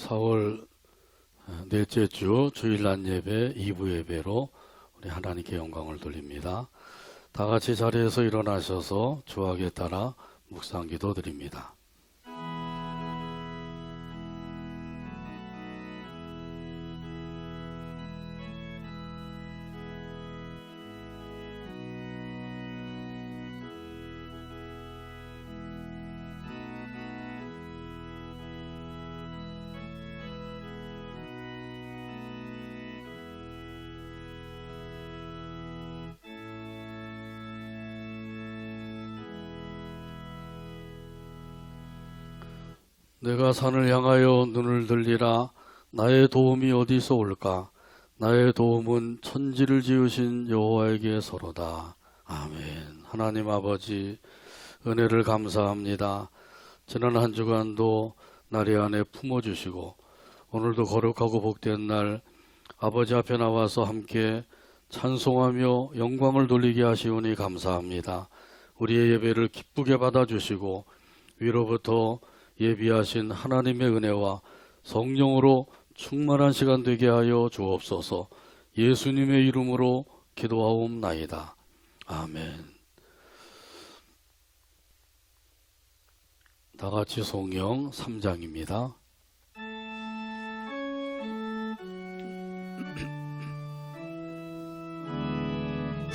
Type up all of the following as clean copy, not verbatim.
4월 넷째 주 주일날 예배 2부 예배로 우리 하나님께 영광을 돌립니다. 다 같이 자리에서 일어나셔서 주학에 따라 묵상 기도 드립니다. 내가 산을 향하여 눈을 들리라. 나의 도움이 어디서 올까? 나의 도움은 천지를 지으신 여호와에게서로다. 아멘. 하나님 아버지, 은혜를 감사합니다. 지난 한 주간도 나리 안에 품어주시고 오늘도 거룩하고 복된 날 아버지 앞에 나와서 함께 찬송하며 영광을 돌리게 하시오니 감사합니다. 우리의 예배를 기쁘게 받아주시고 위로부터 예비하신 하나님의 은혜와 성령으로 충만한 시간 되게 하여 주옵소서. 예수님의 이름으로 기도하옵나이다. 아멘. 다같이 성경 3장입니다.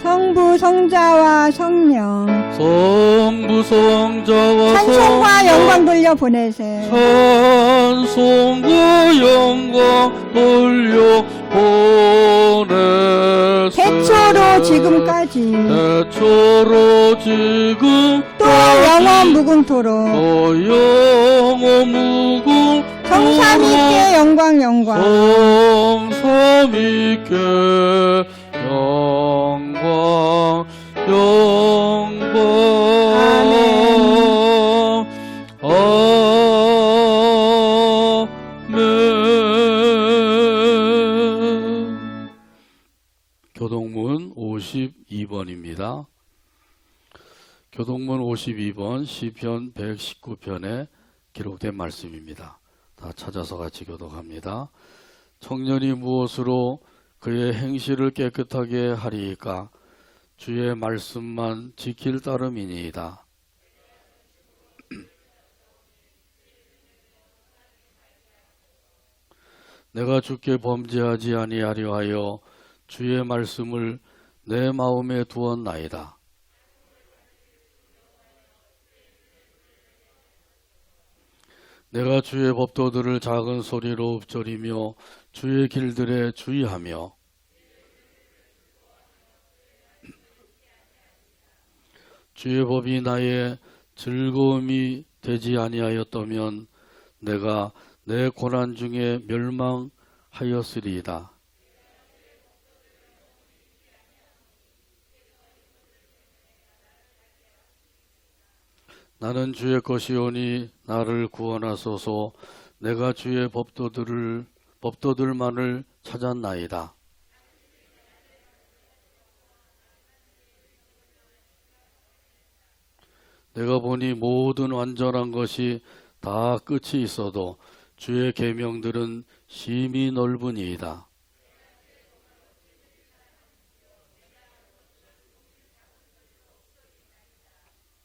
성부 성자와 성령 성부 성자와 찬송과 영광 돌려 보내세. 찬송과 영광 돌려 보내세. 태초로 지금까지 태초로 지금 또 영원 무궁토록 또 영원 무궁 성삼위께 영광 성삼위께 영광 아멘. 교동문 52번입니다. 교동문 52번 시편 119편에 기록된 말씀입니다. 다 찾아서 같이 교독합니다. 청년이 무엇으로 그의 행실을 깨끗하게 하리이까? 주의 말씀만 지킬 따름이니이다. 내가 주께 범죄하지 아니하려 하여 주의 말씀을 내 마음에 두었나이다. 내가 주의 법도들을 작은 소리로 읊조리며 주의 길들에 주의하며 주의 법이 나의 즐거움이 되지 아니하였다면 내가 내 고난 중에 멸망하였으리이다. 나는 주의 것이오니 나를 구원하소서. 내가 주의 법도들만을 찾았나이다. 내가 보니 모든 완전한 것이 다 끝이 있어도 주의 계명들은 심히 넓으니이다.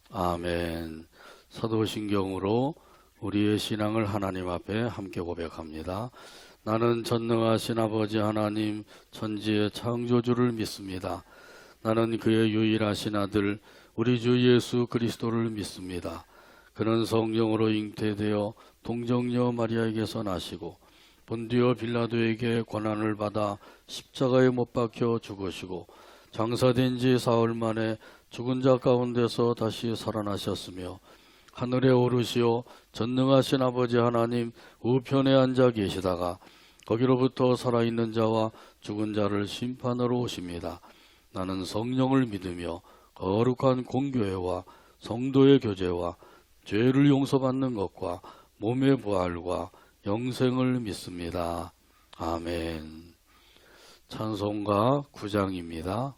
아멘. 사도신경으로 우리의 신앙을 하나님 앞에 함께 고백합니다. 나는 전능하신 아버지 하나님 천지의 창조주를 믿습니다. 나는 그의 유일하신 아들 우리 주 예수 그리스도를 믿습니다. 그는 성령으로 잉태되어 동정녀 마리아에게서 나시고 본디오 빌라도에게 고난을 받아 십자가에 못 박혀 죽으시고 장사된 지 사흘 만에 죽은 자 가운데서 다시 살아나셨으며 하늘에 오르시어 전능하신 아버지 하나님 우편에 앉아 계시다가 거기로부터 살아있는 자와 죽은 자를 심판하러 오십니다. 나는 성령을 믿으며 거룩한 공교회와 성도의 교제와 죄를 용서받는 것과 몸의 부활과 영생을 믿습니다. 아멘. 찬송가 9장입니다.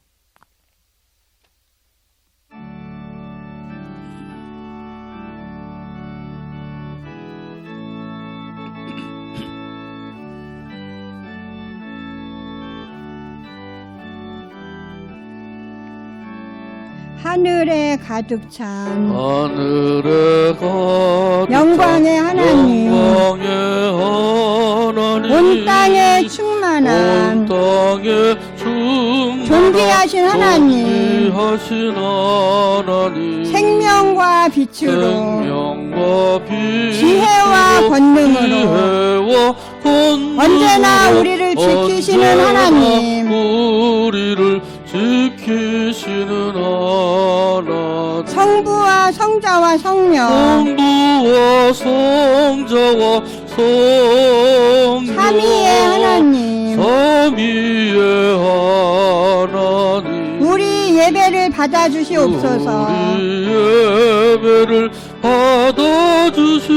하늘에 가득 찬 하늘에 가득 영광의 하나님, 영광의 하나님 온 땅에 온 충만한 땅에 충만한 존귀하신 하나님, 존귀하신 하나님 생명과 빛으로 생명과 빛 지혜와 권능으로 언제나 우리를 지키시는 하나님, 우리를 지키시는 하나님 성부와 성자와 성령 성부와 성자와 성령 삼위의 하나님, 삼위의 하나님 우리 예배를 받아주시옵소서. 우리 예배를 받아주시옵소서.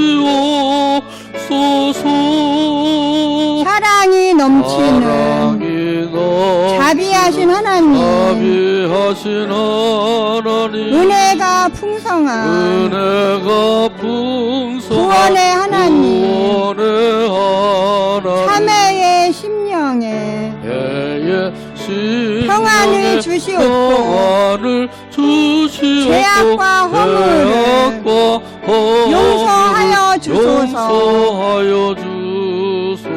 사랑이 넘치는 사랑이 넘치는 자비하신 하나님, 자비하신 하나님 은혜가 풍성한 은혜가 풍성한 구원의 하나님, 구원의 하나님 참회의 심령에 예의 심령에 평안을 주시옵고 평안을 주시옵고 죄악과 허물을 죄악과 허물을 용서하여 주소서. 용서하여 주소서.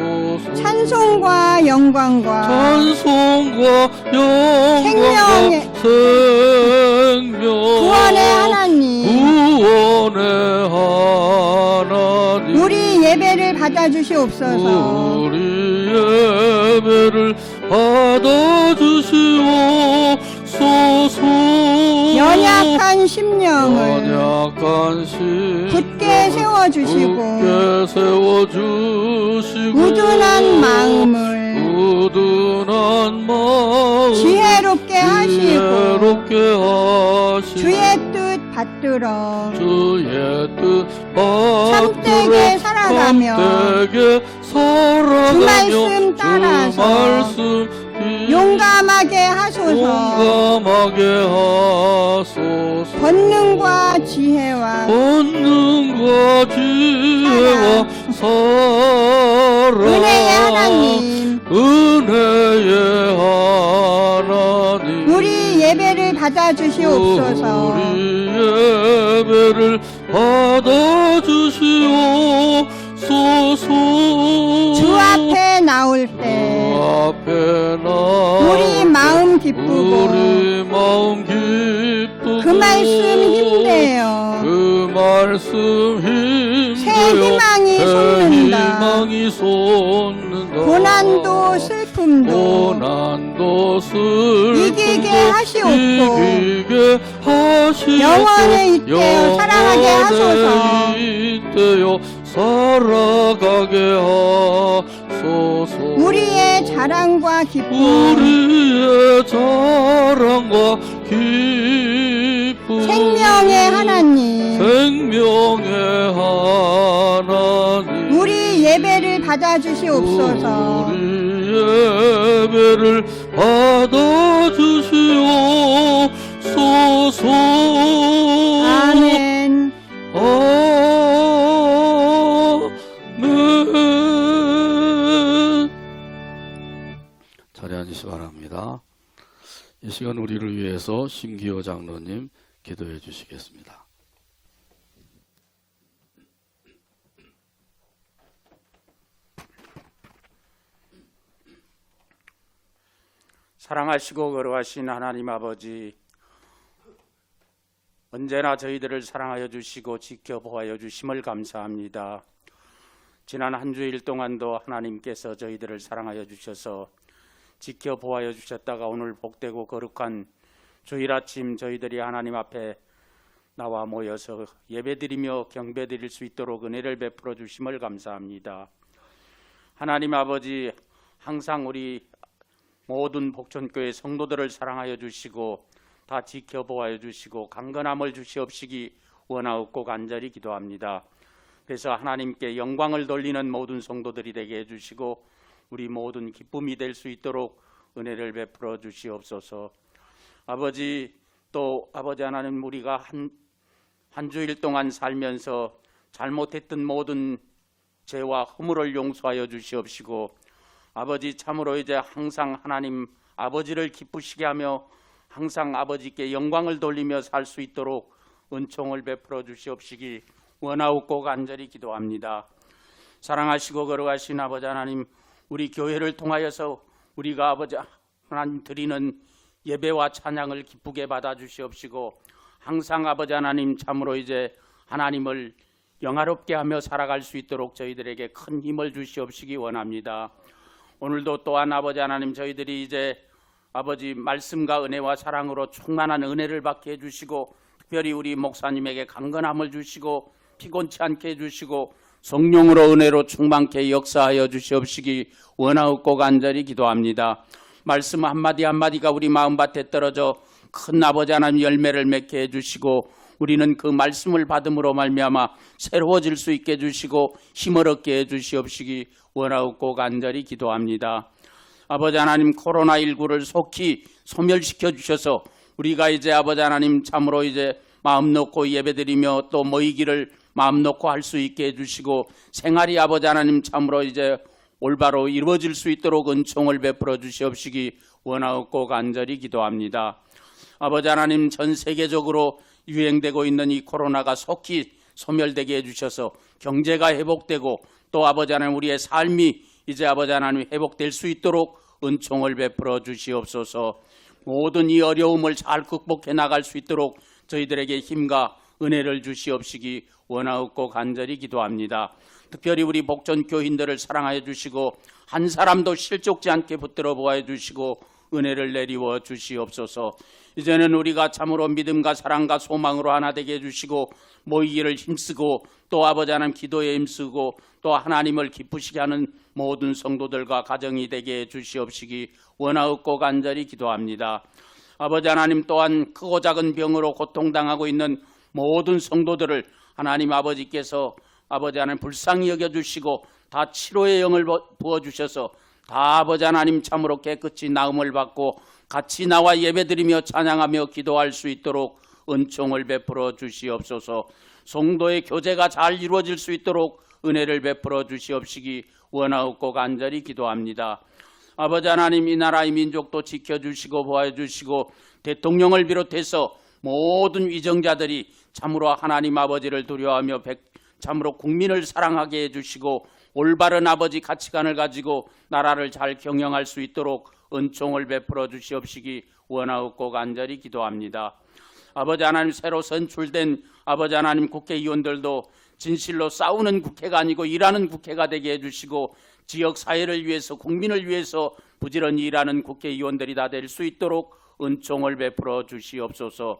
찬송과 영광과 찬송과 영광과 생명의 생명 구원의 하나님, 구원의 하나님 우리 예배를 받아주시옵소서. 우리 예배를 받아주시옵소서. 연약한 심령을 연약한 심 굳게 세워주시고 굳게 세워주시고 우둔한 마음을 우둔한 마음 지혜롭게 하시고 지혜롭게 하시고 주의 뜻 받들어 주의 뜻 받들어 참되게 살아가며 참되게 살아가며 주 말씀 따라서 주 말씀 용감하게 하소서. 용감하게 하소서. 권능과 지혜와 권능과 지혜와 사랑 은혜의 하나님, 은혜의 하나님 우리 예배를 받아주시옵소서. 우리 예배를 받아주시옵소서. 주 앞에 나올 때 앞에 나 우리 마음 기쁘고 우리 마음 기쁘고 그 말씀 힘내어 그 말씀 힘내어 새 희망이 솟는다. 희망이 솟는다. 고난도 슬픔도 고난도 슬픔도 이기게 하시옵고 이기게 하시옵고 영원에 잇대어 살아가게 하소서. 영원에 잇대어 살아가게 하소서. 우리의 자랑과 기쁨 우리의 자랑과 기쁨 생명의 하나님, 생명의 하나님 우리 예배를 받아주시옵소서. 우리 예배를 받아주시옵소서. 아멘. 아멘. 자리 앉으시 바랍니다. 이 시간 우리를 위해서 심기호 장로님 기도해 주시겠습니다. 사랑하시고 거룩하신 하나님 아버지, 언제나 저희들을 사랑하여 주시고 지켜보아여 주심을 감사합니다. 지난 한 주일 동안도 하나님께서 저희들을 사랑하여 주셔서 지켜보아여 주셨다가 오늘 복되고 거룩한 주일 아침 저희들이 하나님 앞에 나와 모여서 예배드리며 경배드릴 수 있도록 은혜를 베풀어 주심을 감사합니다. 하나님 아버지, 항상 우리 모든 복촌교회 성도들을 사랑하여 주시고 다 지켜보아여 주시고 강건함을 주시옵시기 원하옵고 간절히 기도합니다. 그래서 하나님께 영광을 돌리는 모든 성도들이 되게 해주시고 우리 모든 기쁨이 될 수 있도록 은혜를 베풀어 주시옵소서. 아버지, 또 아버지 하나님, 우리가 한 주일 동안 살면서 잘못했던 모든 죄와 허물을 용서하여 주시옵시고 아버지, 참으로 이제 항상 하나님 아버지를 기쁘시게 하며 항상 아버지께 영광을 돌리며 살 수 있도록 은총을 베풀어 주시옵시기 원하옵고 간절히 기도합니다. 사랑하시고 거룩하신 아버지 하나님, 우리 교회를 통하여서 우리가 아버지 하나님 드리는 예배와 찬양을 기쁘게 받아 주시옵시고 항상 아버지 하나님 참으로 이제 하나님을 영화롭게 하며 살아갈 수 있도록 저희들에게 큰 힘을 주시옵시기 원합니다. 오늘도 또한 아버지 하나님 저희들이 이제 아버지 말씀과 은혜와 사랑으로 충만한 은혜를 받게 해주시고 특별히 우리 목사님에게 강건함을 주시고 피곤치 않게 해주시고 성령으로 은혜로 충만케 역사하여 주시옵시기 원하옵고 간절히 기도합니다. 말씀 한마디 한마디가 우리 마음밭에 떨어져 큰 아버지 하나님 열매를 맺게 해주시고 우리는 그 말씀을 받음으로 말미암아 새로워질 수 있게 해주시고 힘을 얻게 해주시옵시기 원하옵고 간절히 기도합니다. 아버지 하나님 코로나19를 속히 소멸시켜 주셔서 우리가 이제 아버지 하나님 참으로 이제 마음 놓고 예배드리며 또 모이기를 마음 놓고 할 수 있게 해주시고 생활이 아버지 하나님 참으로 이제 올바로 이루어질 수 있도록 은총을 베풀어 주시옵시기 원하옵고 간절히 기도합니다. 아버지 하나님 전 세계적으로 유행되고 있는 이 코로나가 속히 소멸되게 해주셔서 경제가 회복되고 또 아버지 하나님 우리의 삶이 이제 아버지 하나님 회복될 수 있도록 은총을 베풀어 주시옵소서. 모든 이 어려움을 잘 극복해 나갈 수 있도록 저희들에게 힘과 은혜를 주시옵시기 원하옵고 간절히 기도합니다. 특별히 우리 복전 교인들을 사랑하여 주시고 한 사람도 실족지 않게 붙들어 보아 주시고 은혜를 내리워 주시옵소서. 이제는 우리가 참으로 믿음과 사랑과 소망으로 하나 되게 해주시고 모이기를 힘쓰고 또 아버지 하나님 기도에 힘쓰고 또 하나님을 기쁘시게 하는 모든 성도들과 가정이 되게 해주시옵시기 원하옵고 간절히 기도합니다. 아버지 하나님 또한 크고 작은 병으로 고통당하고 있는 모든 성도들을 하나님 아버지께서 아버지 하나님 불쌍히 여겨주시고 다 치료의 영을 부어주셔서 다 아버지 하나님 참으로 깨끗이 나음을 받고 같이 나와 예배드리며 찬양하며 기도할 수 있도록 은총을 베풀어 주시옵소서. 성도의 교제가 잘 이루어질 수 있도록 은혜를 베풀어 주시옵시기 원하옵고 간절히 기도합니다. 아버지 하나님 이 나라의 민족도 지켜주시고 보호해주시고 대통령을 비롯해서 모든 위정자들이 참으로 하나님 아버지를 두려워하며 참으로 국민을 사랑하게 해주시고 올바른 아버지 가치관을 가지고 나라를 잘 경영할 수 있도록 은총을 베풀어 주시옵시기 원하옵고 간절히 기도합니다. 아버지 하나님 새로 선출된 아버지 하나님 국회의원들도 진실로 싸우는 국회가 아니고 일하는 국회가 되게 해주시고 지역 사회를 위해서 국민을 위해서 부지런히 일하는 국회의원들이 다 될 수 있도록 은총을 베풀어 주시옵소서.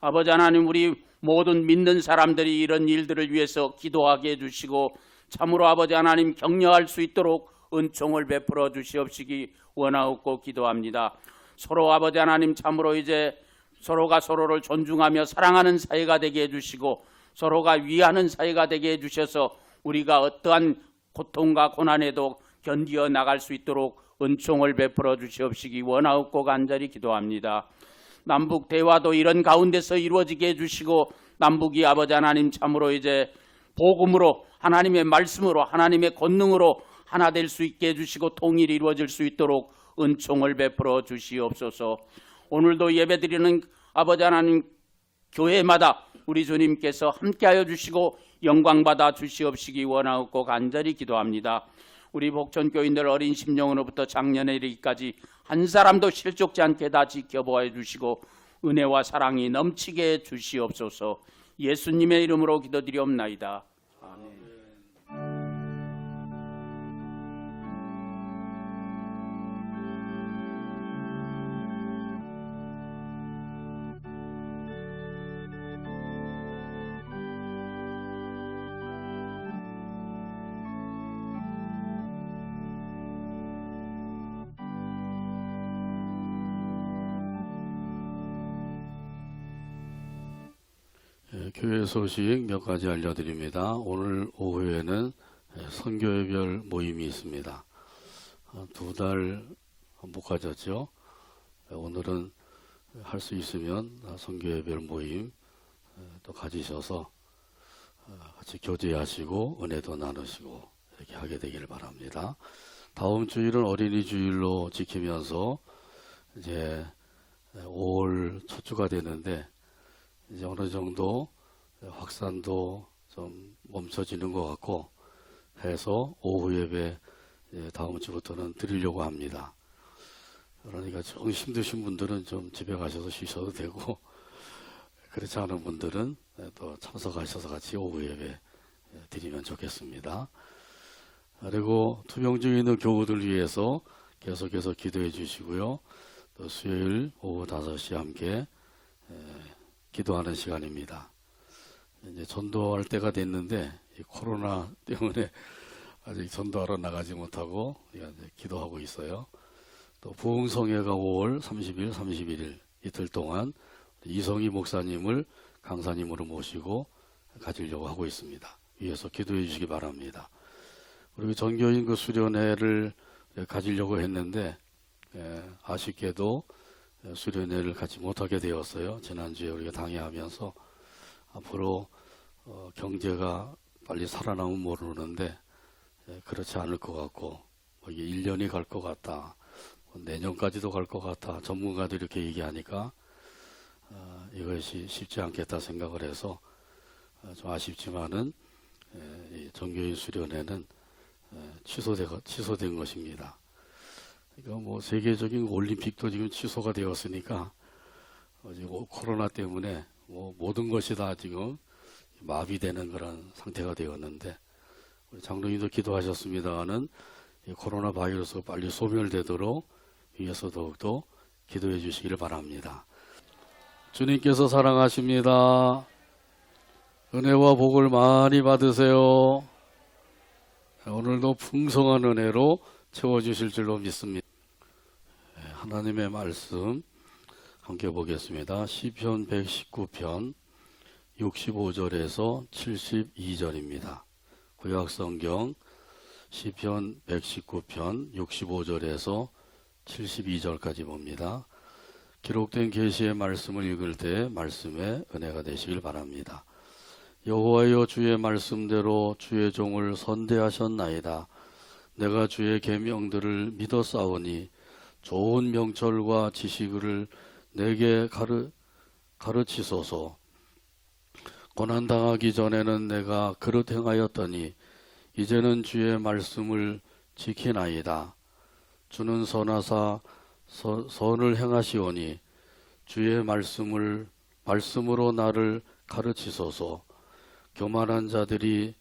아버지 하나님 우리 모든 믿는 사람들이 이런 일들을 위해서 기도하게 해주시고 참으로 아버지 하나님 격려할 수 있도록 은총을 베풀어 주시옵시기 원하옵고 기도합니다. 서로 아버지 하나님 참으로 이제 서로가 서로를 존중하며 사랑하는 사회가 되게 해주시고 서로가 위하는 사회가 되게 해주셔서 우리가 어떠한 고통과 고난에도 견디어 나갈 수 있도록 은총을 베풀어 주시옵시기 원하옵고 간절히 기도합니다. 남북 대화도 이런 가운데서 이루어지게 해주시고 남북이 아버지 하나님 참으로 이제 복음으로 하나님의 말씀으로 하나님의 권능으로 하나 될 수 있게 해주시고 통일이 이루어질 수 있도록 은총을 베풀어 주시옵소서. 오늘도 예배드리는 아버지 하나님 교회마다 우리 주님께서 함께하여 주시고 영광받아 주시옵시기 원하옵고 간절히 기도합니다. 우리 복전교인들 어린 심령으로부터 장년에 이르기까지 한 사람도 실족지 않게 다 지켜보아 주시고 은혜와 사랑이 넘치게 해 주시옵소서. 예수님의 이름으로 기도드리옵나이다. 아멘. 교회 소식 몇 가지 알려드립니다. 오늘 오후에는 선교회별 모임이 있습니다. 2달 못 가졌죠. 오늘은 할 수 있으면 선교회별 모임 또 가지셔서 같이 교제하시고 은혜도 나누시고 이렇게 하게 되기를 바랍니다. 다음 주일은 어린이 주일로 지키면서 이제 5월 첫 주가 되는데 이제 어느 정도 확산도 좀 멈춰지는 것 같고 해서 오후 예배 다음 주부터는 드리려고 합니다. 그러니까 좀 힘드신 분들은 좀 집에 가셔서 쉬셔도 되고 그렇지 않은 분들은 또 참석하셔서 같이 오후 예배 드리면 좋겠습니다. 그리고 투병 중에 있는 교우들 위해서 계속해서 기도해 주시고요. 또 수요일 오후 5시 함께 기도하는 시간입니다. 이제 전도할 때가 됐는데 이 코로나 때문에 아직 전도하러 나가지 못하고 이제 기도하고 있어요. 또 부흥성회가 5월 30일, 31일 이틀 동안 이성희 목사님을 강사님으로 모시고 가지려고 하고 있습니다. 위에서 기도해 주시기 바랍니다. 그리고 전교인 그 수련회를 가지려고 했는데 아쉽게도 수련회를 갖지 못하게 되었어요. 지난주에 우리가 당회하면서 앞으로 경제가 빨리 살아나면 모르는데 그렇지 않을 것 같고 이게 1년이 갈 것 같다. 내년까지도 갈 것 같아. 전문가들이 이렇게 얘기하니까 이것이 쉽지 않겠다 생각을 해서 좀 아쉽지만은 이 정교인 수련회는 취소된 것입니다. 그러니까 뭐 세계적인 올림픽도 지금 취소가 되었으니까 지금 코로나 때문에 뭐 모든 것이 다 지금 마비되는 그런 상태가 되었는데 우리 장로님도 기도하셨습니다마는 이 코로나 바이러스가 빨리 소멸되도록 위에서 더욱더 기도해 주시기를 바랍니다. 주님께서 사랑하십니다. 은혜와 복을 많이 받으세요. 오늘도 풍성한 은혜로 채워주실 줄로 믿습니다. 하나님의 말씀 함께 보겠습니다. 시편 119편 65절에서 72절입니다. 구약성경 시편 119편 65절에서 72절까지 봅니다. 기록된 계시의 말씀을 읽을 때 말씀에 은혜가 되시길 바랍니다. 여호와여 주의 말씀대로 주의 종을 선대하셨나이다. 내가 주의 계명들을 믿어 싸우니 좋은 명철과 지식을 내게 가르치소서. 고난당하기 전에는 내가 그릇 행하였더니 이제는 주의 말씀을 지키나이다. 주는 선하사 선을 행하시오니 주의 말씀으로 나를 가르치소서. 교만한 자들이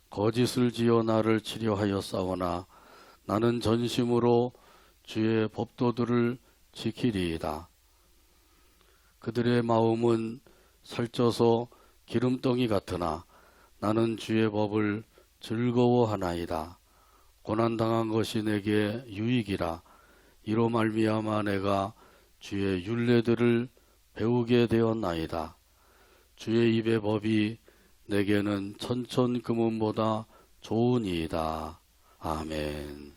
거짓을 지어 나를 치려하였사오나 나는 전심으로 주의 법도들을 지키리이다. 그들의 마음은 살쪄서 기름덩이 같으나 나는 주의 법을 즐거워하나이다. 고난당한 것이 내게 유익이라. 이로 말미암아 내가 주의 율례들을 배우게 되었나이다. 주의 입의 법이 내게는 천천 금은보다 좋으니이다. 아멘.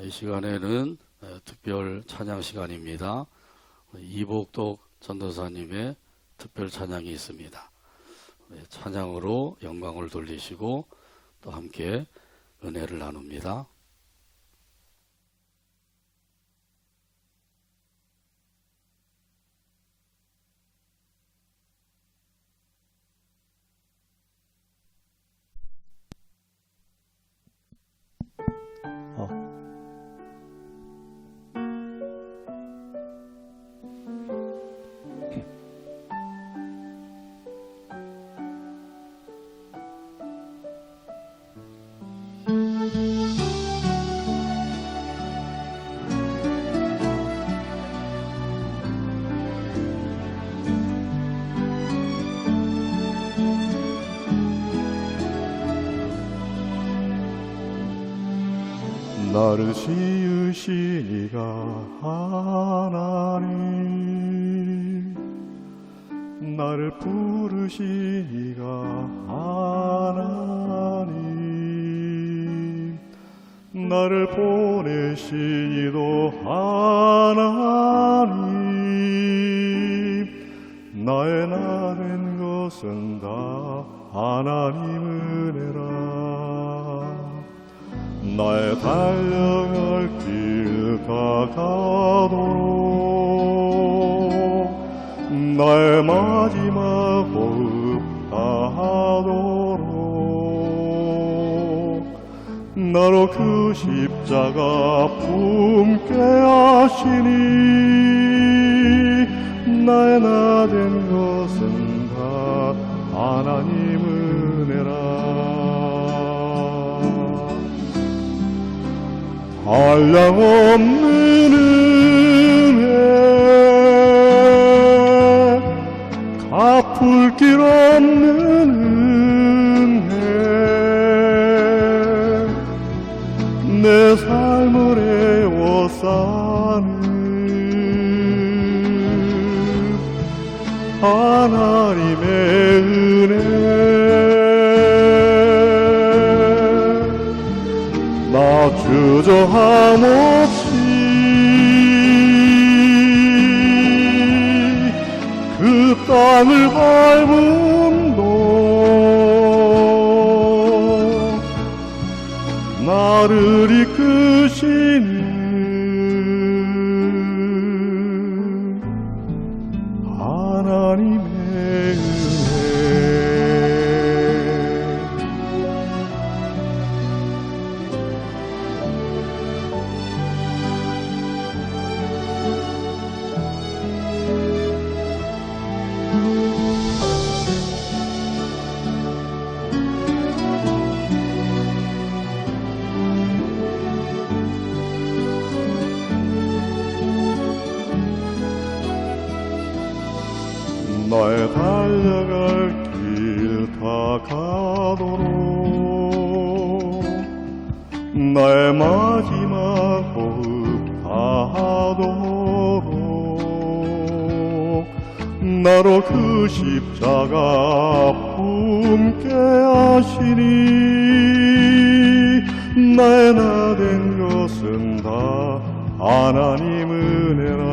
이 시간에는 특별 찬양 시간입니다. 이복덕 전도사님의 특별 찬양이 있습니다. 찬양으로 영광을 돌리시고 또 함께 은혜를 나눕니다. 나를 지으신 이가 하나님, 나를 부르신 이가 하나님, 나를 보내신 이도 하나님, 나의 나 된 것은 다 하나님 은혜라. 나의 달려갈 길 다가도록 나의 마지막 호흡 다하도록 나로 그 십자가 품게 하시니 나의 나 된 것은 다 하나님 은혜라. 한량없는 은혜, 갚을 길 없는 은혜, 내 삶을 애워싸는 하나님의 은혜. 나 주저함 없이 그 땅을 밟음도 나를 이끄시는 하나님의 은혜. 나의 달려갈 길 다가도록 나의 마지막 호흡 다하도록 나로 그 십자가 품게 하시니 나의 나 된 것은 다 하나님 은혜라.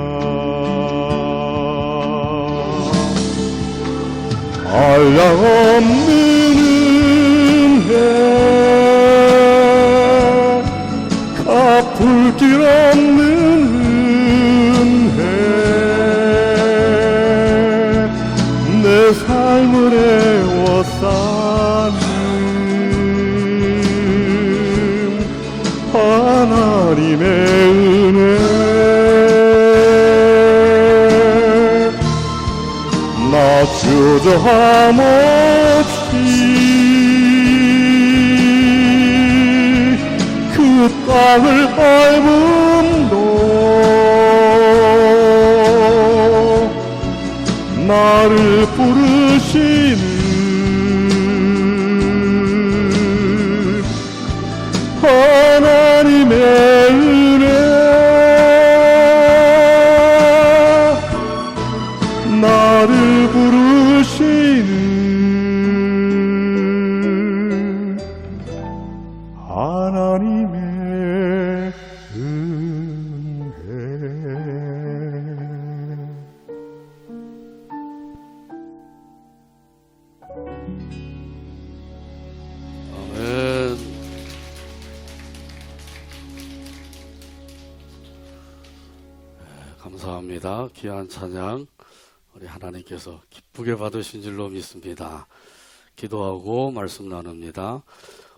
한량없는 은혜, 갚을 길 없는 은혜, 내 삶을 애워싸는 하나님의 은혜. 나 주저함 없이 그 땅을 밟음도 나를 부르시는 하나님의 은혜. 나를 부르시는 하나님의 은혜. 아멘. 감사합니다. 귀한 찬양 우리 하나님께서 기쁘게 받으신 줄로 믿습니다. 기도하고 말씀 나눕니다.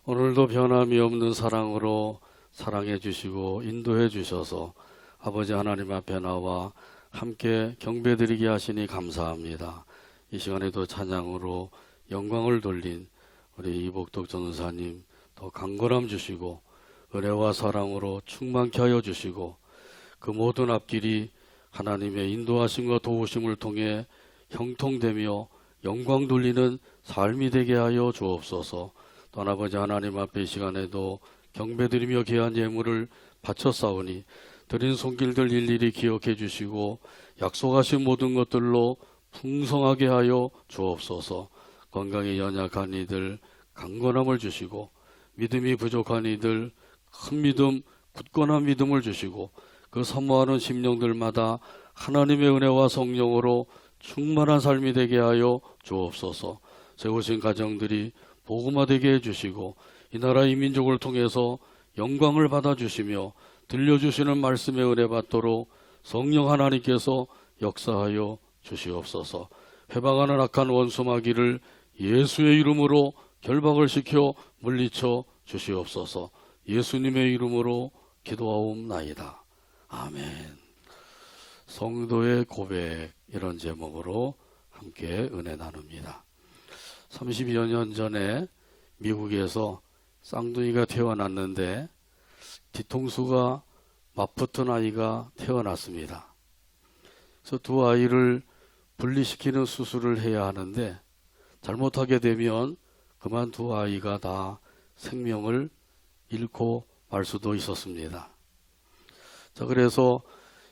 오늘도 변함이 없는 사랑으로 사랑해 주시고 인도해 주셔서 아버지 하나님 앞에 나와 함께 경배드리게 하시니 감사합니다. 이 시간에도 찬양으로 영광을 돌린 우리 이복덕 전도사님 더 강건함 주시고 은혜와 사랑으로 충만케 하여 주시고 그 모든 앞길이 하나님의 인도하심과 도우심을 통해 형통되며 영광 돌리는 삶이 되게 하여 주옵소서. 또 아버지 하나님 앞에 이 시간에도 경배드리며 귀한 예물을 바쳤사오니 드린 손길들 일일이 기억해 주시고 약속하신 모든 것들로 풍성하게 하여 주옵소서. 건강에 연약한 이들 강건함을 주시고 믿음이 부족한 이들 큰 믿음 굳건한 믿음을 주시고 그 사모하는 심령들마다 하나님의 은혜와 성령으로 충만한 삶이 되게 하여 주옵소서. 세우신 가정들이 복음화되게 해주시고 이 나라 이 민족을 통해서 영광을 받아주시며 들려주시는 말씀의 은혜 받도록 성령 하나님께서 역사하여 주시옵소서. 회방하는 악한 원수마귀를 예수의 이름으로 결박을 시켜 물리쳐 주시옵소서. 예수님의 이름으로 기도하옵나이다. 아멘. 성도의 고백, 이런 제목으로 함께 은혜 나눕니다. 30여 년 전에 미국에서 쌍둥이가 태어났는데 뒤통수가 맞붙은 아이가 태어났습니다. 그래서 두 아이를 분리시키는 수술을 해야 하는데 잘못하게 되면 그만 두 아이가 다 생명을 잃고 말 수도 있었습니다. 자, 그래서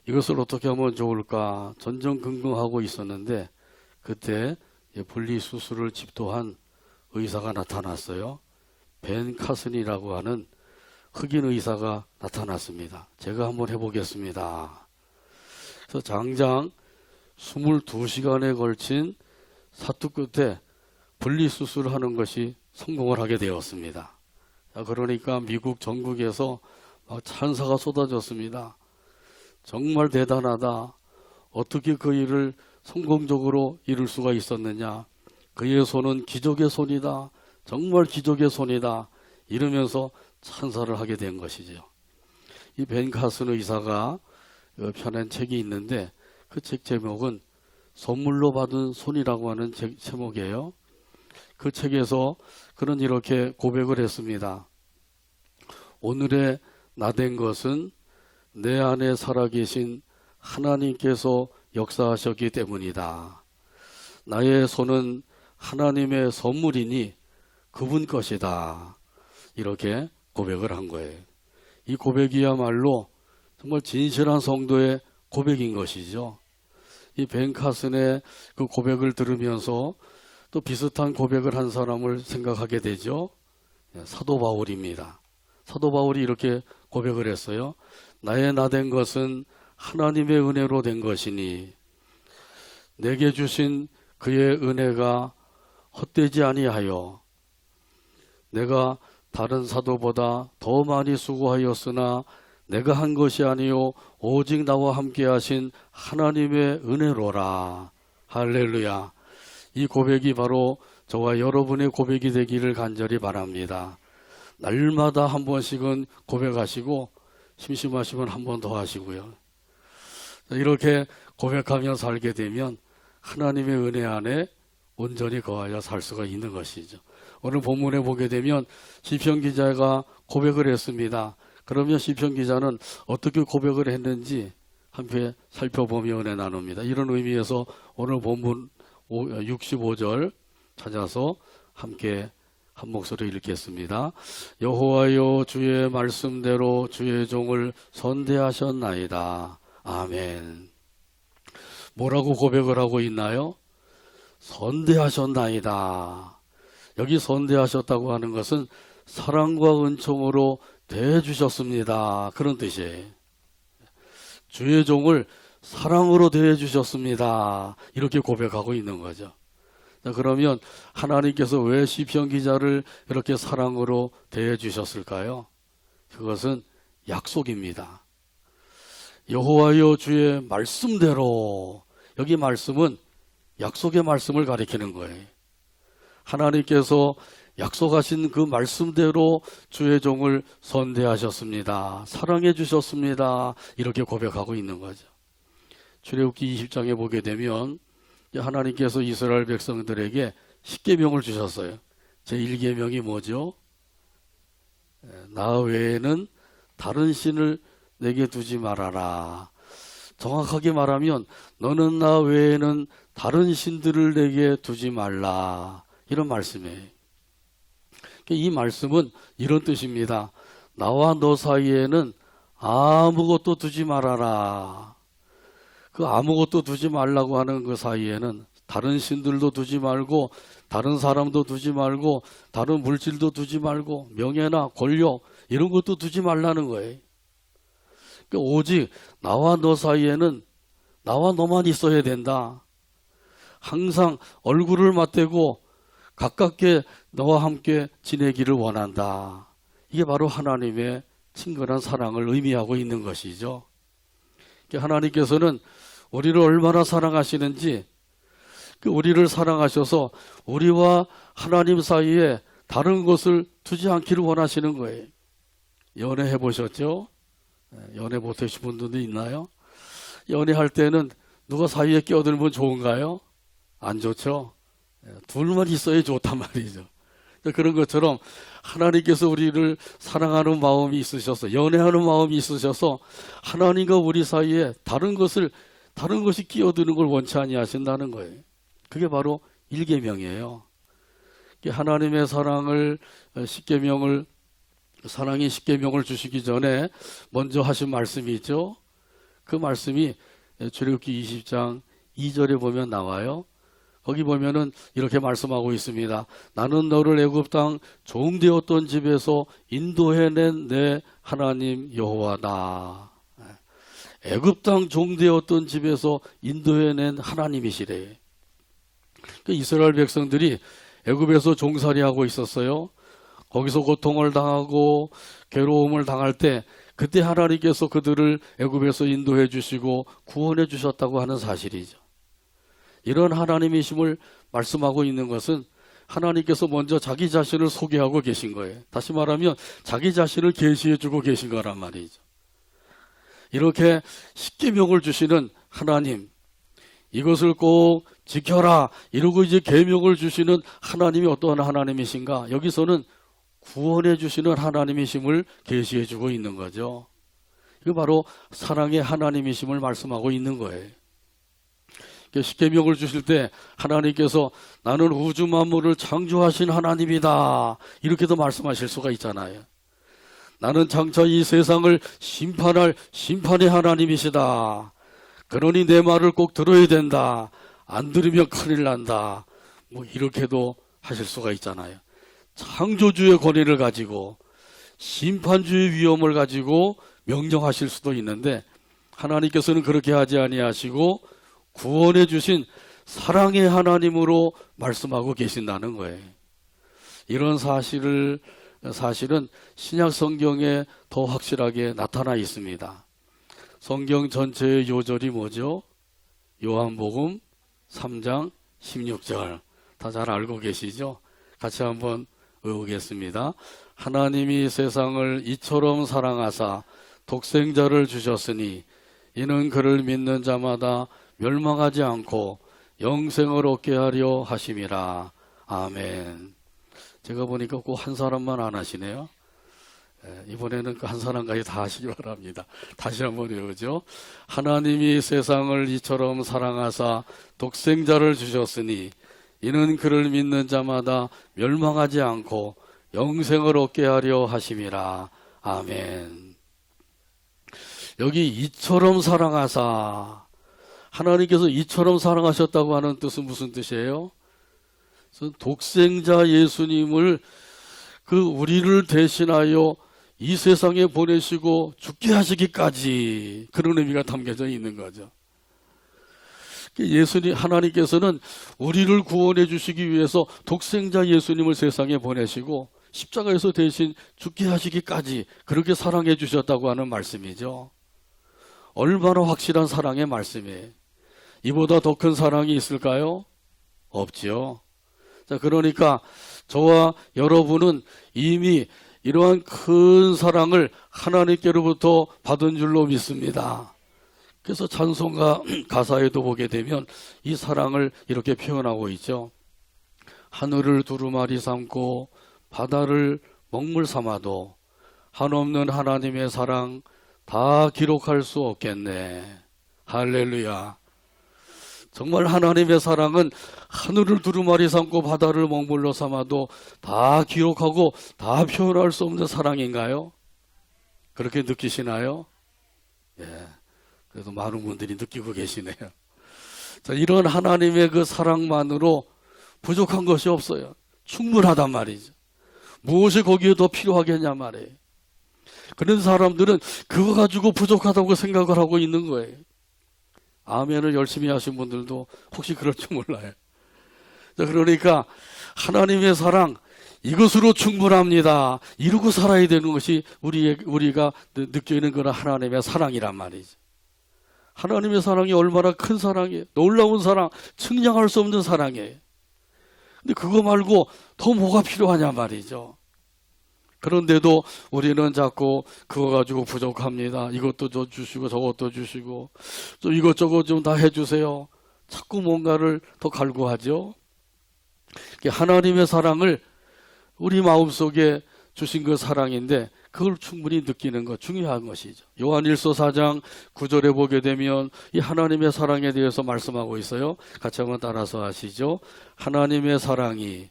이것을 어떻게 하면 좋을까 전전긍긍하고 있었는데 그때 분리 수술을 집도한 의사가 나타났어요. 벤 카슨이라고 하는 흑인 의사가 나타났습니다. 제가 한번 해보겠습니다. 그래서 장장 22시간에 걸친 사투 끝에 분리 수술하는 것이 성공을 하게 되었습니다. 그러니까 미국 전국에서 막 찬사가 쏟아졌습니다. 정말 대단하다. 어떻게 그 일을 성공적으로 이룰 수가 있었느냐. 그의 손은 기적의 손이다. 정말 기적의 손이다. 이러면서 찬사를 하게 된 것이죠. 이 벤 카슨 의사가 펴낸 책이 있는데 그 책 제목은 선물로 받은 손이라고 하는 제목이에요. 그 책에서 그는 이렇게 고백을 했습니다. 오늘의 나된 것은 내 안에 살아계신 하나님께서 역사하셨기 때문이다. 나의 손은 하나님의 선물이니 그분 것이다. 이렇게 고백을 한 거예요. 이 고백이야말로 정말 진실한 성도의 고백인 것이죠. 이 벤 카슨의 그 고백을 들으면서 또 비슷한 고백을 한 사람을 생각하게 되죠. 사도 바울입니다. 사도 바울이 이렇게 고백을 했어요. 나의 나된 것은 하나님의 은혜로 된 것이니 내게 주신 그의 은혜가 헛되지 아니하여 내가 다른 사도보다 더 많이 수고하였으나 내가 한 것이 아니요 오직 나와 함께 하신 하나님의 은혜로라. 할렐루야. 이 고백이 바로 저와 여러분의 고백이 되기를 간절히 바랍니다. 날마다 한 번씩은 고백하시고 심심하시면 한 번 더 하시고요. 이렇게 고백하며 살게 되면 하나님의 은혜 안에 온전히 거하여 살 수가 있는 것이죠. 오늘 본문에 보게 되면 시편 기자가 고백을 했습니다. 그러면 시편 기자는 어떻게 고백을 했는지 함께 살펴보며 은혜 나눕니다. 이런 의미에서 오늘 본문 65절 찾아서 함께 한 목소리 읽겠습니다. 여호와여 주의 말씀대로 주의 종을 선대하셨나이다. 아멘. 뭐라고 고백을 하고 있나요? 선대하셨나이다. 여기 선대하셨다고 하는 것은 사랑과 은총으로 대해주셨습니다. 그런 뜻이에요. 주의 종을 사랑으로 대해주셨습니다. 이렇게 고백하고 있는 거죠. 자, 그러면 하나님께서 왜 시편 기자를 이렇게 사랑으로 대해주셨을까요? 그것은 약속입니다. 여호와여 주의 말씀대로, 여기 말씀은 약속의 말씀을 가리키는 거예요. 하나님께서 약속하신 그 말씀대로 주의 종을 선대하셨습니다. 사랑해 주셨습니다. 이렇게 고백하고 있는 거죠. 출애굽기 20장에 보게 되면 하나님께서 이스라엘 백성들에게 10계명을 주셨어요. 제1계명이 뭐죠? 나 외에는 다른 신을 내게 두지 말아라. 정확하게 말하면 너는 나 외에는 다른 신들을 내게 두지 말라. 이런 말씀이에요. 이 말씀은 이런 뜻입니다. 나와 너 사이에는 아무것도 두지 말아라. 그 아무것도 두지 말라고 하는 그 사이에는 다른 신들도 두지 말고 다른 사람도 두지 말고 다른 물질도 두지 말고 명예나 권력 이런 것도 두지 말라는 거예요. 그러니까 오직 나와 너 사이에는 나와 너만 있어야 된다. 항상 얼굴을 맞대고 가깝게 너와 함께 지내기를 원한다. 이게 바로 하나님의 친근한 사랑을 의미하고 있는 것이죠. 하나님께서는 우리를 얼마나 사랑하시는지, 우리를 사랑하셔서 우리와 하나님 사이에 다른 것을 두지 않기를 원하시는 거예요. 연애해 보셨죠? 연애 못 해보신 분들도 있나요? 연애할 때는 누가 사이에 끼어들면 좋은가요? 안 좋죠? 둘만 있어야 좋단 말이죠. 그런 것처럼 하나님께서 우리를 사랑하는 마음이 있으셔서, 연애하는 마음이 있으셔서 하나님과 우리 사이에 다른 것이 끼어드는 걸 원치 아니하신다는 거예요. 그게 바로 1계명이에요. 하나님의 사랑의 10계명을 주시기 전에 먼저 하신 말씀이 있죠. 그 말씀이 출애굽기 20장 2절에 보면 나와요. 거기 보면은 이렇게 말씀하고 있습니다. 나는 너를 애굽 땅 종되었던 집에서 인도해낸 내 하나님 여호와다. 애굽 땅 종되었던 집에서 인도해낸 하나님이시래. 이스라엘 백성들이 애굽에서 종살이하고 있었어요. 거기서 고통을 당하고 괴로움을 당할 때 그때 하나님께서 그들을 애굽에서 인도해 주시고 구원해 주셨다고 하는 사실이죠. 이런 하나님이심을 말씀하고 있는 것은 하나님께서 먼저 자기 자신을 소개하고 계신 거예요. 다시 말하면 자기 자신을 계시해 주고 계신 거란 말이죠. 이렇게 10계명을 주시는 하나님, 이것을 꼭 지켜라 이러고 이제 계명을 주시는 하나님이 어떠한 하나님이신가? 여기서는 구원해 주시는 하나님이심을 계시해 주고 있는 거죠. 이거 바로 사랑의 하나님이심을 말씀하고 있는 거예요. 10계명을 주실 때 하나님께서 나는 우주 만물을 창조하신 하나님이다 이렇게도 말씀하실 수가 있잖아요. 나는 장차 이 세상을 심판할 심판의 하나님이시다. 그러니 내 말을 꼭 들어야 된다. 안 들으면 큰일 난다. 뭐 이렇게도 하실 수가 있잖아요. 창조주의 권위를 가지고 심판주의 위엄을 가지고 명령하실 수도 있는데 하나님께서는 그렇게 하지 아니하시고 구원해 주신 사랑의 하나님으로 말씀하고 계신다는 거예요. 이런 사실은 신약 성경에 더 확실하게 나타나 있습니다. 성경 전체의 요절이 뭐죠? 요한복음 3장 16절. 다 잘 알고 계시죠? 같이 한번 외우겠습니다. 하나님이 세상을 이처럼 사랑하사 독생자를 주셨으니 이는 그를 믿는 자마다 멸망하지 않고 영생을 얻게 하려 하심이라. 아멘. 제가 보니까 꼭 한 사람만 안 하시네요. 이번에는 그 한 사람까지 다 하시기 바랍니다. 다시 한번 외우죠. 하나님이 세상을 이처럼 사랑하사 독생자를 주셨으니 이는 그를 믿는 자마다 멸망하지 않고 영생을 얻게 하려 하심이라. 아멘. 여기 이처럼 사랑하사, 하나님께서 이처럼 사랑하셨다고 하는 뜻은 무슨 뜻이에요? 독생자 예수님을 우리를 대신하여 이 세상에 보내시고 죽게 하시기까지, 그런 의미가 담겨져 있는 거죠. 하나님께서는 우리를 구원해 주시기 위해서 독생자 예수님을 세상에 보내시고 십자가에서 대신 죽게 하시기까지 그렇게 사랑해 주셨다고 하는 말씀이죠. 얼마나 확실한 사랑의 말씀이에요. 이보다 더 큰 사랑이 있을까요? 없지요. 자, 그러니까 저와 여러분은 이미 이러한 큰 사랑을 하나님께로부터 받은 줄로 믿습니다. 그래서 찬송가 가사에도 보게 되면 이 사랑을 이렇게 표현하고 있죠. 하늘을 두루마리 삼고 바다를 먹물 삼아도 한없는 하나님의 사랑 다 기록할 수 없겠네. 할렐루야. 정말 하나님의 사랑은 하늘을 두루마리 삼고 바다를 먹물로 삼아도 다 기록하고 다 표현할 수 없는 사랑인가요? 그렇게 느끼시나요? 예. 그래도 많은 분들이 느끼고 계시네요. 자, 이런 하나님의 그 사랑만으로 부족한 것이 없어요. 충분하단 말이죠. 무엇이 거기에 더 필요하겠냐 말이에요. 그런 사람들은 그거 가지고 부족하다고 생각을 하고 있는 거예요. 아멘을 열심히 하신 분들도 혹시 그럴 줄 몰라요. 자, 그러니까 하나님의 사랑, 이것으로 충분합니다. 이러고 살아야 되는 것이 우리가 느끼는 그런 하나님의 사랑이란 말이죠. 하나님의 사랑이 얼마나 큰 사랑이에요. 놀라운 사랑, 측량할 수 없는 사랑이에요. 근데 그거 말고 더 뭐가 필요하냐 말이죠. 그런데도 우리는 자꾸 그거 가지고 부족합니다. 이것도 저 주시고 저것도 주시고 또 이것저것 좀 다 해주세요. 자꾸 뭔가를 더 갈구하죠. 하나님의 사랑을 우리 마음속에 주신 그 사랑인데 그걸 충분히 느끼는 것 중요한 것이죠. 요한일서 4장 9절에 보게 되면 이 하나님의 사랑에 대해서 말씀하고 있어요. 같이 한번 따라서 하시죠. 하나님의 사랑이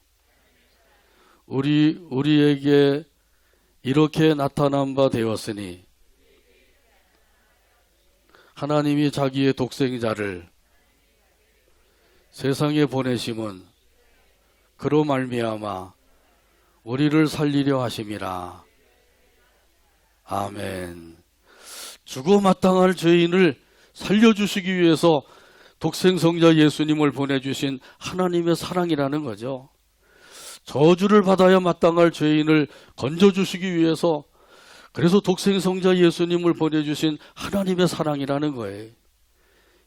우리에게 이렇게 나타난 바 되었으니 하나님이 자기의 독생자를 세상에 보내심은 그로 말미암아 우리를 살리려 하심이라. 아멘. 죽어 마땅할 죄인을 살려주시기 위해서 독생성자 예수님을 보내주신 하나님의 사랑이라는 거죠. 저주를 받아야 마땅할 죄인을 건져주시기 위해서 그래서 독생성자 예수님을 보내주신 하나님의 사랑이라는 거예요.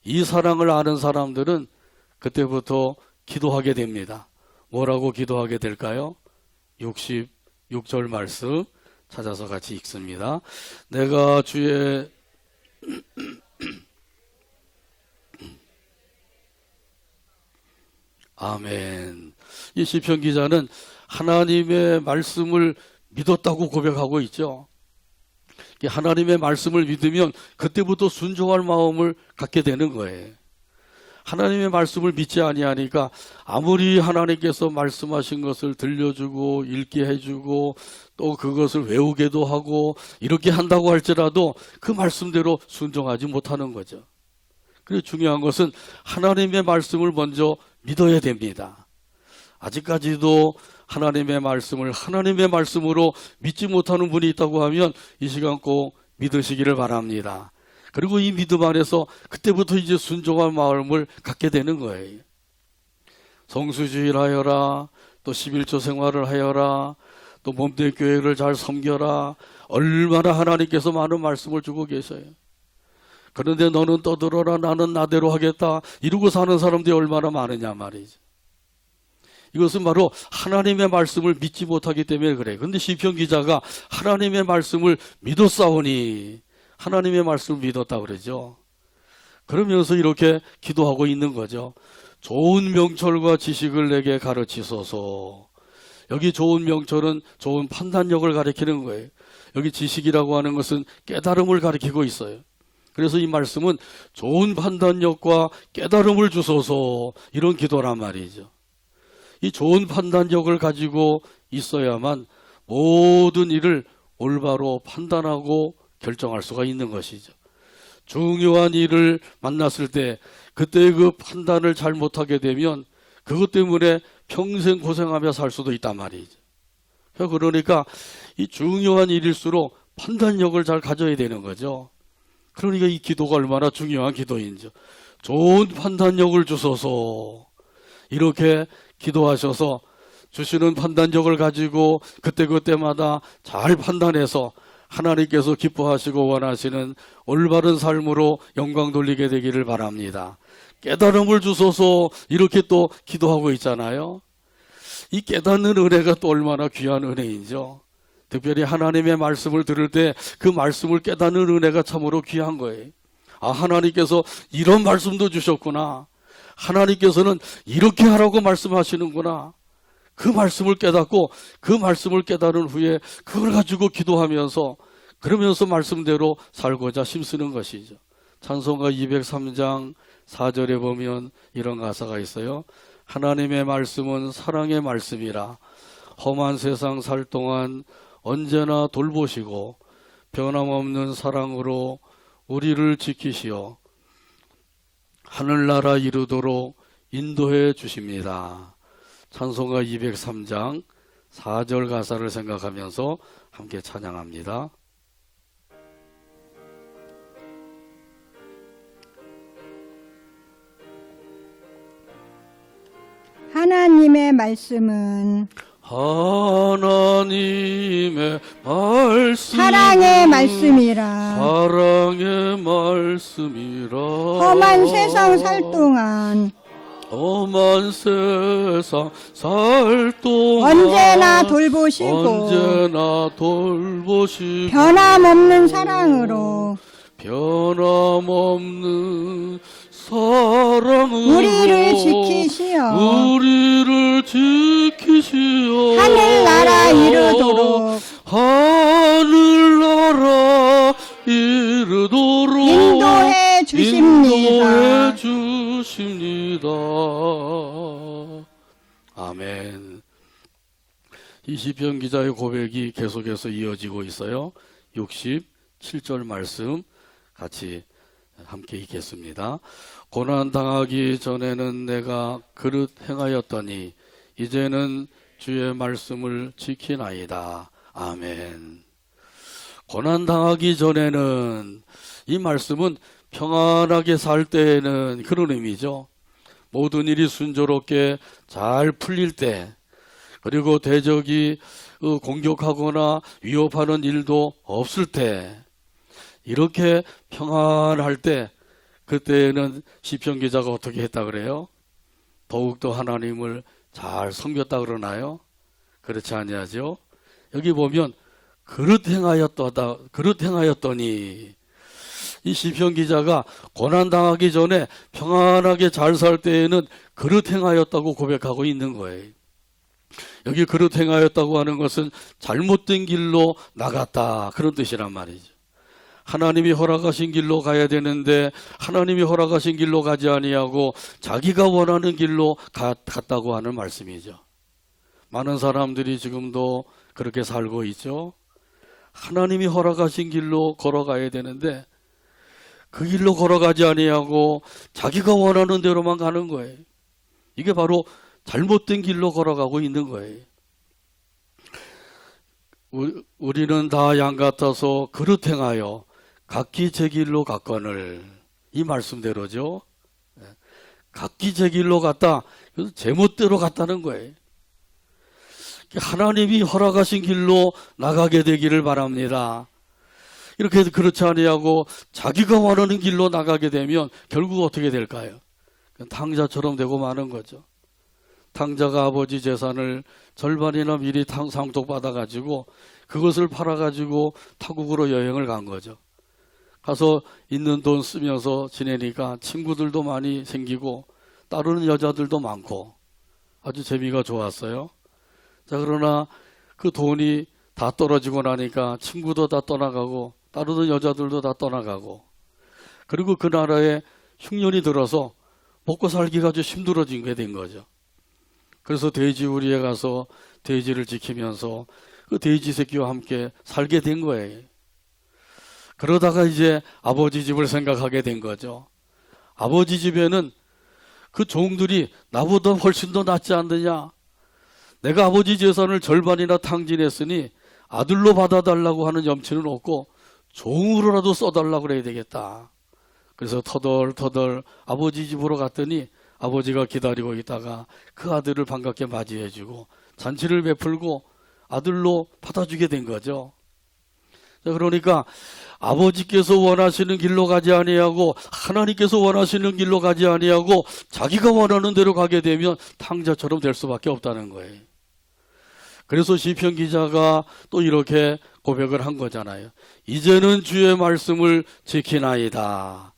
이 사랑을 아는 사람들은 그때부터 기도하게 됩니다. 뭐라고 기도하게 될까요? 66절 말씀 찾아서 같이 읽습니다. 내가 주의 아멘. 이 시편 기자는 하나님의 말씀을 믿었다고 고백하고 있죠. 하나님의 말씀을 믿으면 그때부터 순종할 마음을 갖게 되는 거예요. 하나님의 말씀을 믿지 아니하니까 아무리 하나님께서 말씀하신 것을 들려주고 읽게 해주고 또 그것을 외우게도 하고 이렇게 한다고 할지라도 그 말씀대로 순종하지 못하는 거죠. 그리고 중요한 것은 하나님의 말씀을 먼저 믿어야 됩니다. 아직까지도 하나님의 말씀을 하나님의 말씀으로 믿지 못하는 분이 있다고 하면 이 시간 꼭 믿으시기를 바랍니다. 그리고 이 믿음 안에서 그때부터 이제 순종한 마음을 갖게 되는 거예요. 성수주의를 하여라, 또 11조 생활을 하여라, 또 몸된 교회를 잘 섬겨라. 얼마나 하나님께서 많은 말씀을 주고 계셔요. 그런데 너는 떠들어라, 나는 나대로 하겠다, 이러고 사는 사람들이 얼마나 많으냐 말이죠. 이것은 바로 하나님의 말씀을 믿지 못하기 때문에 그래요. 그런데 시편 기자가 하나님의 말씀을 믿었사오니, 하나님의 말씀을 믿었다 그러죠. 그러면서 이렇게 기도하고 있는 거죠. 좋은 명철과 지식을 내게 가르치소서. 여기 좋은 명철은 좋은 판단력을 가리키는 거예요. 여기 지식이라고 하는 것은 깨달음을 가리키고 있어요. 그래서 이 말씀은 좋은 판단력과 깨달음을 주소서, 이런 기도란 말이죠. 이 좋은 판단력을 가지고 있어야만 모든 일을 올바로 판단하고 결정할 수가 있는 것이죠. 중요한 일을 만났을 때 그때 그 판단을 잘못하게 되면 그것 때문에 평생 고생하며 살 수도 있단 말이죠. 그러니까 이 중요한 일일수록 판단력을 잘 가져야 되는 거죠. 그러니까 이 기도가 얼마나 중요한 기도인지, 좋은 판단력을 주소서, 이렇게 기도하셔서 주시는 판단력을 가지고 그때그때마다 잘 판단해서 하나님께서 기뻐하시고 원하시는 올바른 삶으로 영광 돌리게 되기를 바랍니다. 깨달음을 주소서, 이렇게 또 기도하고 있잖아요. 이 깨닫는 은혜가 또 얼마나 귀한 은혜인지요. 특별히 하나님의 말씀을 들을 때 그 말씀을 깨닫는 은혜가 참으로 귀한 거예요. 아, 하나님께서 이런 말씀도 주셨구나. 하나님께서는 이렇게 하라고 말씀하시는구나. 그 말씀을 깨닫고 그 말씀을 깨달은 후에 그걸 가지고 기도하면서 그러면서 말씀대로 살고자 힘쓰는 것이죠. 찬송가 203장 4절에 보면 이런 가사가 있어요. 하나님의 말씀은 사랑의 말씀이라 험한 세상 살 동안 언제나 돌보시고 변함없는 사랑으로 우리를 지키시어 하늘나라 이루도록 인도해 주십니다. 찬송가 203장 4절 가사를 생각하면서 함께 찬양합니다. 하나님의 말씀은 하나님의 말씀 사랑의 말씀이라 사랑의 말씀이라 험한 세상 살 동안 험한 세상 살 동안 언제나 돌보시고 언제나 돌보시고 변함없는 사랑으로 변함없는 사랑으로 우리를 지키시어 하늘나라 하늘나라 이르도록 인도해 주십니다. 인도해 주십니다. 아멘. 이 시편 기자의 고백이 계속해서 이어지고 있어요. 67절 말씀 같이 함께 읽겠습니다. 고난 당하기 전에는 내가 그릇 행하였더니 이제는 주의 말씀을 지키나이다. 아멘. 고난 당하기 전에는, 이 말씀은 평안하게 살 때에는 그런 의미죠. 모든 일이 순조롭게 잘 풀릴 때, 그리고 대적이 공격하거나 위협하는 일도 없을 때, 이렇게 평안할 때, 그때는 시편 기자가 어떻게 했다 그래요? 더욱더 하나님을 잘 섬겼다 그러나요? 그렇지 아니하죠? 여기 보면 그릇 행하였더니, 이 시편 기자가 고난 당하기 전에 평안하게 잘 살 때에는 그릇 행하였다고 고백하고 있는 거예요. 여기 그릇 행하였다고 하는 것은 잘못된 길로 나갔다, 그런 뜻이란 말이죠. 하나님이 허락하신 길로 가야 되는데 하나님이 허락하신 길로 가지 아니하고 자기가 원하는 길로 갔다고 하는 말씀이죠. 많은 사람들이 지금도 그렇게 살고 있죠. 하나님이 허락하신 길로 걸어가야 되는데 그 길로 걸어가지 아니하고 자기가 원하는 대로만 가는 거예요. 이게 바로 잘못된 길로 걸어가고 있는 거예요. 우리는 다 양 같아서 그릇 행하여 각기 제 길로 갔거늘, 이 말씀대로죠. 각기 제 길로 갔다, 제멋대로 갔다는 거예요. 하나님이 허락하신 길로 나가게 되기를 바랍니다. 이렇게 해서 그렇지 아니하고 자기가 원하는 길로 나가게 되면 결국 어떻게 될까요? 탕자처럼 되고 마는 거죠. 탕자가 아버지 재산을 절반이나 미리 상속받아가지고 그것을 팔아가지고 타국으로 여행을 간 거죠. 가서 있는 돈 쓰면서 지내니까 친구들도 많이 생기고 따르는 여자들도 많고 아주 재미가 좋았어요. 자, 그러나 그 돈이 다 떨어지고 나니까 친구도 다 떠나가고 따르는 여자들도 다 떠나가고, 그리고 그 나라에 흉년이 들어서 먹고 살기가 아주 힘들어진 게 된 거죠. 그래서 돼지우리에 가서 돼지를 지키면서 그 돼지 새끼와 함께 살게 된 거예요. 그러다가 이제 아버지 집을 생각하게 된 거죠. 아버지 집에는 그 종들이 나보다 훨씬 더 낫지 않느냐. 내가 아버지 재산을 절반이나 탕진했으니 아들로 받아달라고 하는 염치는 없고 종으로라도 써달라고 그래야 되겠다. 그래서 터덜터덜 아버지 집으로 갔더니 아버지가 기다리고 있다가 그 아들을 반갑게 맞이해주고 잔치를 베풀고 아들로 받아주게 된 거죠. 그러니까 아버지께서 원하시는 길로 가지 아니하고 하나님께서 원하시는 길로 가지 아니하고 자기가 원하는 대로 가게 되면 탕자처럼 될 수밖에 없다는 거예요. 그래서 시편 기자가 또 이렇게 고백을 한 거잖아요. 이제는 주의 말씀을 지키나이다.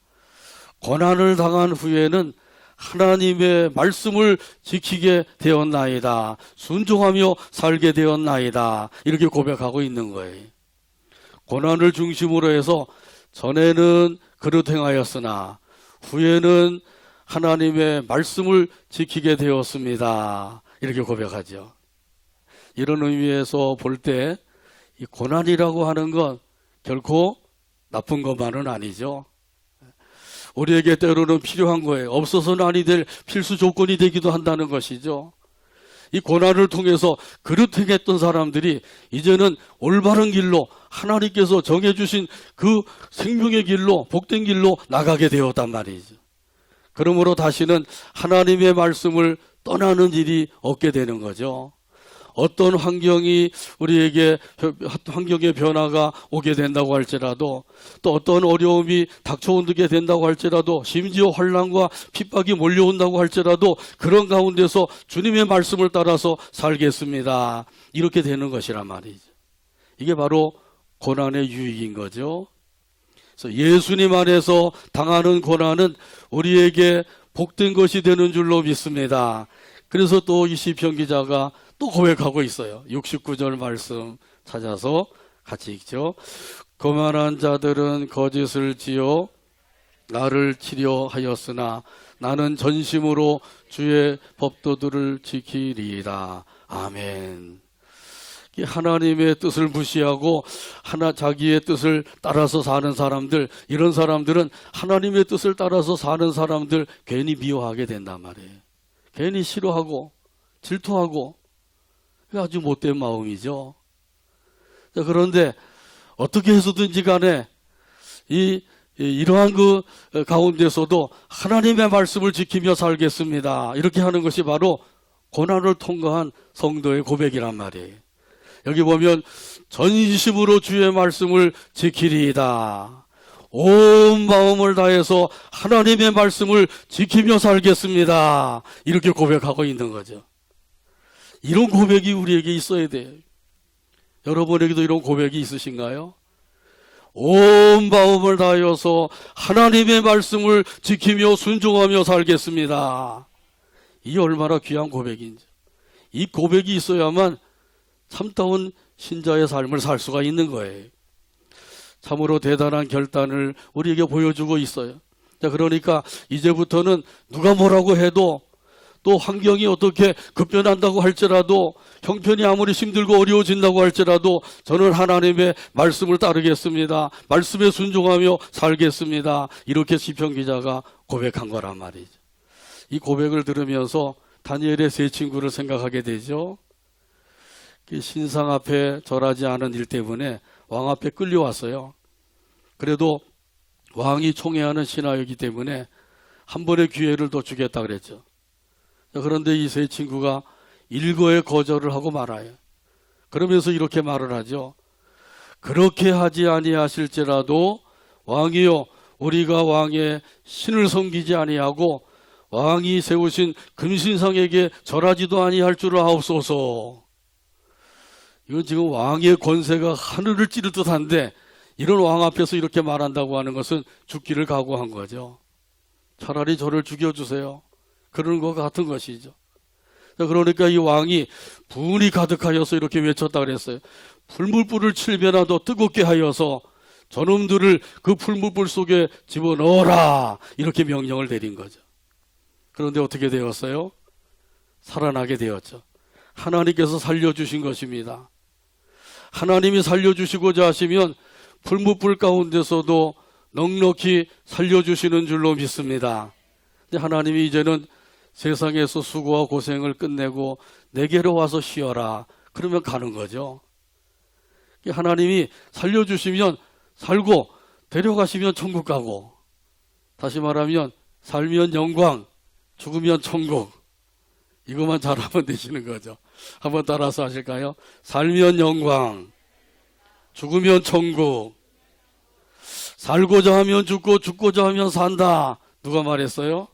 고난을 당한 후에는 하나님의 말씀을 지키게 되었나이다. 순종하며 살게 되었나이다. 이렇게 고백하고 있는 거예요. 고난을 중심으로 해서 전에는 그릇 행하였으나 후에는 하나님의 말씀을 지키게 되었습니다. 이렇게 고백하죠. 이런 의미에서 볼 때 이 고난이라고 하는 건 결코 나쁜 것만은 아니죠. 우리에게 때로는 필요한 거예요. 없어서는 아니 될 필수 조건이 되기도 한다는 것이죠. 이 고난을 통해서 그릇 행했던 사람들이 이제는 올바른 길로 하나님께서 정해주신 그 생명의 길로, 복된 길로 나가게 되었단 말이죠. 그러므로 다시는 하나님의 말씀을 떠나는 일이 없게 되는 거죠. 어떤 환경이 우리에게 환경의 변화가 오게 된다고 할지라도 또 어떤 어려움이 닥쳐오게 된다고 할지라도 심지어 환난과 핍박이 몰려온다고 할지라도 그런 가운데서 주님의 말씀을 따라서 살겠습니다. 이렇게 되는 것이란 말이죠. 이게 바로 고난의 유익인 거죠. 그래서 예수님 안에서 당하는 고난은 우리에게 복된 것이 되는 줄로 믿습니다. 그래서 또 이 시편 기자가 또 고백하고 있어요. 69절 말씀 찾아서 같이 읽죠. 거만한 자들은 거짓을 지어 나를 치려 하였으나 나는 전심으로 주의 법도들을 지키리이다. 아멘. 하나님의 뜻을 무시하고 자기의 뜻을 따라서 사는 사람들, 이런 사람들은 하나님의 뜻을 따라서 사는 사람들 괜히 미워하게 된단 말이에요. 괜히 싫어하고 질투하고 아주 못된 마음이죠. 자, 그런데 어떻게 해서든지 간에 이러한 그 가운데서도 하나님의 말씀을 지키며 살겠습니다. 이렇게 하는 것이 바로 고난을 통과한 성도의 고백이란 말이에요. 여기 보면 전심으로 주의 말씀을 지키리이다. 온 마음을 다해서 하나님의 말씀을 지키며 살겠습니다. 이렇게 고백하고 있는 거죠. 이런 고백이 우리에게 있어야 돼요. 여러분에게도 이런 고백이 있으신가요? 온 마음을 다하여서 하나님의 말씀을 지키며 순종하며 살겠습니다. 이 얼마나 귀한 고백인지. 이 고백이 있어야만 참다운 신자의 삶을 살 수가 있는 거예요. 참으로 대단한 결단을 우리에게 보여주고 있어요. 자, 그러니까 이제부터는 누가 뭐라고 해도 또 환경이 어떻게 급변한다고 할지라도 형편이 아무리 힘들고 어려워진다고 할지라도 저는 하나님의 말씀을 따르겠습니다. 말씀에 순종하며 살겠습니다. 이렇게 시편 기자가 고백한 거란 말이죠. 이 고백을 들으면서 다니엘의 세 친구를 생각하게 되죠. 신상 앞에 절하지 않은 일 때문에 왕 앞에 끌려왔어요. 그래도 왕이 총애하는 신하이기 때문에 한 번의 기회를 더 주겠다 그랬죠. 그런데 이 세 친구가 일거에 거절을 하고 말아요. 그러면서 이렇게 말을 하죠. 그렇게 하지 아니하실지라도 왕이요, 우리가 왕의 신을 섬기지 아니하고 왕이 세우신 금신상에게 절하지도 아니할 줄을 아옵소서. 이건 지금 왕의 권세가 하늘을 찌를 듯한데 이런 왕 앞에서 이렇게 말한다고 하는 것은 죽기를 각오한 거죠. 차라리 저를 죽여주세요. 그런 것 같은 것이죠. 그러니까 이 왕이 분이 가득하여서 이렇게 외쳤다 그랬어요. 풀무불을 7배나 더 뜨겁게 하여서 저놈들을 그 풀무불 속에 집어넣어라. 이렇게 명령을 내린 거죠. 그런데 어떻게 되었어요? 살아나게 되었죠. 하나님께서 살려주신 것입니다. 하나님이 살려주시고자 하시면 풀무불 가운데서도 넉넉히 살려주시는 줄로 믿습니다. 근데 하나님이 이제는 세상에서 수고와 고생을 끝내고 내게로 와서 쉬어라. 그러면 가는 거죠. 하나님이 살려주시면 살고 데려가시면 천국 가고, 다시 말하면 살면 영광, 죽으면 천국. 이것만 잘하면 되시는 거죠. 한번 따라서 하실까요? 살면 영광, 죽으면 천국. 살고자 하면 죽고 죽고자 하면 산다. 누가 말했어요?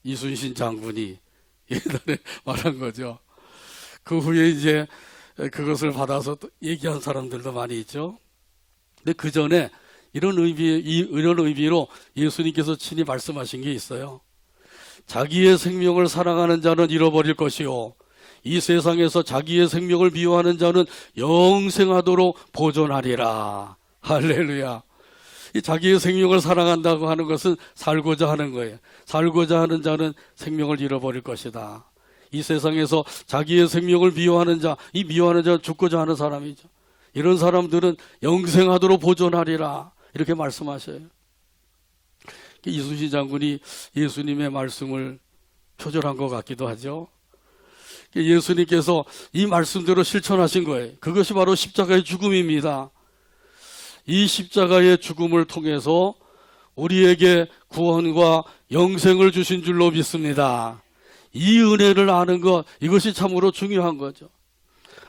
이순신 장군이 옛날에 말한 거죠. 그 후에 이제 그것을 받아서 얘기한 사람들도 많이 있죠. 근데 그 전에 이런 의미로 예수님께서 친히 말씀하신 게 있어요. 자기의 생명을 사랑하는 자는 잃어버릴 것이요, 이 세상에서 자기의 생명을 미워하는 자는 영생하도록 보존하리라. 할렐루야. 이 자기의 생명을 사랑한다고 하는 것은 살고자 하는 거예요. 살고자 하는 자는 생명을 잃어버릴 것이다. 이 세상에서 자기의 생명을 미워하는 자, 이 미워하는 자는 죽고자 하는 사람이죠. 이런 사람들은 영생하도록 보존하리라. 이렇게 말씀하셔요. 이순신 장군이 예수님의 말씀을 표절한 것 같기도 하죠. 예수님께서 이 말씀대로 실천하신 거예요. 그것이 바로 십자가의 죽음입니다. 이 십자가의 죽음을 통해서 우리에게 구원과 영생을 주신 줄로 믿습니다. 이 은혜를 아는 것, 이것이 참으로 중요한 거죠.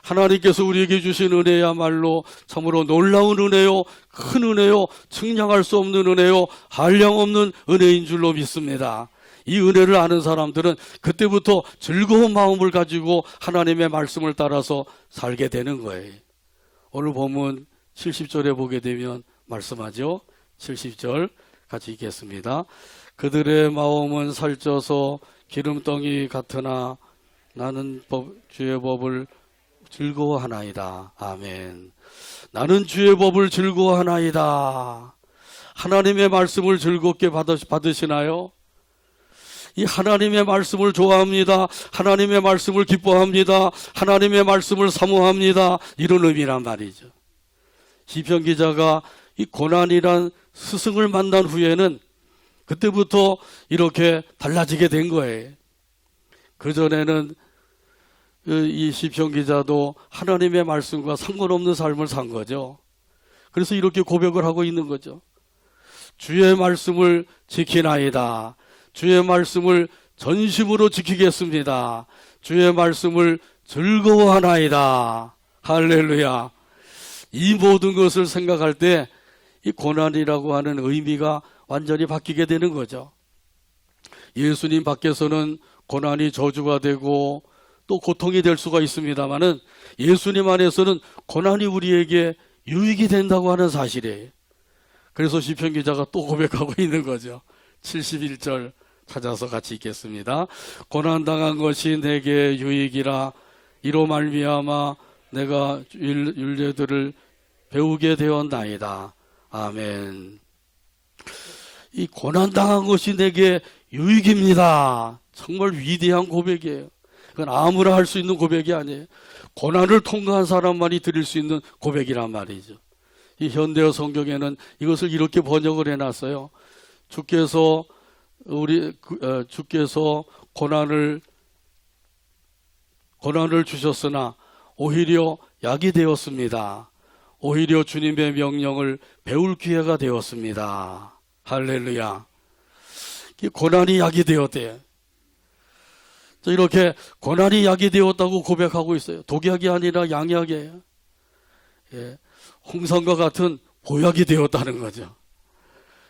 하나님께서 우리에게 주신 은혜야말로 참으로 놀라운 은혜요, 큰 은혜요, 측량할 수 없는 은혜요, 한량없는 은혜인 줄로 믿습니다. 이 은혜를 아는 사람들은 그때부터 즐거운 마음을 가지고 하나님의 말씀을 따라서 살게 되는 거예요. 오늘 본문 70절에 보게 되면 말씀하죠. 70절 같이 읽겠습니다. 그들의 마음은 살쪄서 기름덩이 같으나 나는 주의 법을 즐거워하나이다. 아멘. 나는 주의 법을 즐거워하나이다. 하나님의 말씀을 즐겁게 받으시나요? 이 하나님의 말씀을 좋아합니다. 하나님의 말씀을 기뻐합니다. 하나님의 말씀을 사모합니다. 이런 의미란 말이죠. 시편 기자가 이 고난이란 스승을 만난 후에는 그때부터 이렇게 달라지게 된 거예요. 그전에는 이 시편 기자도 하나님의 말씀과 상관없는 삶을 산 거죠. 그래서 이렇게 고백을 하고 있는 거죠. 주의 말씀을 지키나이다. 주의 말씀을 전심으로 지키겠습니다. 주의 말씀을 즐거워하나이다. 할렐루야. 이 모든 것을 생각할 때 이 고난이라고 하는 의미가 완전히 바뀌게 되는 거죠. 예수님 밖에서는 고난이 저주가 되고 또 고통이 될 수가 있습니다만은 예수님 안에서는 고난이 우리에게 유익이 된다고 하는 사실이에요. 그래서 시편 기자가 또 고백하고 있는 거죠. 71절 찾아서 같이 읽겠습니다. 고난당한 것이 내게 유익이라 이로 말미암아 내가 율례들을 배우게 되었나이다. 아멘. 이 고난당한 것이 내게 유익입니다. 정말 위대한 고백이에요. 그건 아무나 할 수 있는 고백이 아니에요. 고난을 통과한 사람만이 드릴 수 있는 고백이란 말이죠. 이 현대어 성경에는 이것을 이렇게 번역을 해놨어요. 주께서 고난을 주셨으나 오히려 약이 되었습니다. 오히려 주님의 명령을 배울 기회가 되었습니다. 할렐루야. 고난이 약이 되었대요. 이렇게 고난이 약이 되었다고 고백하고 있어요. 독약이 아니라 양약이에요. 예, 홍삼과 같은 보약이 되었다는 거죠.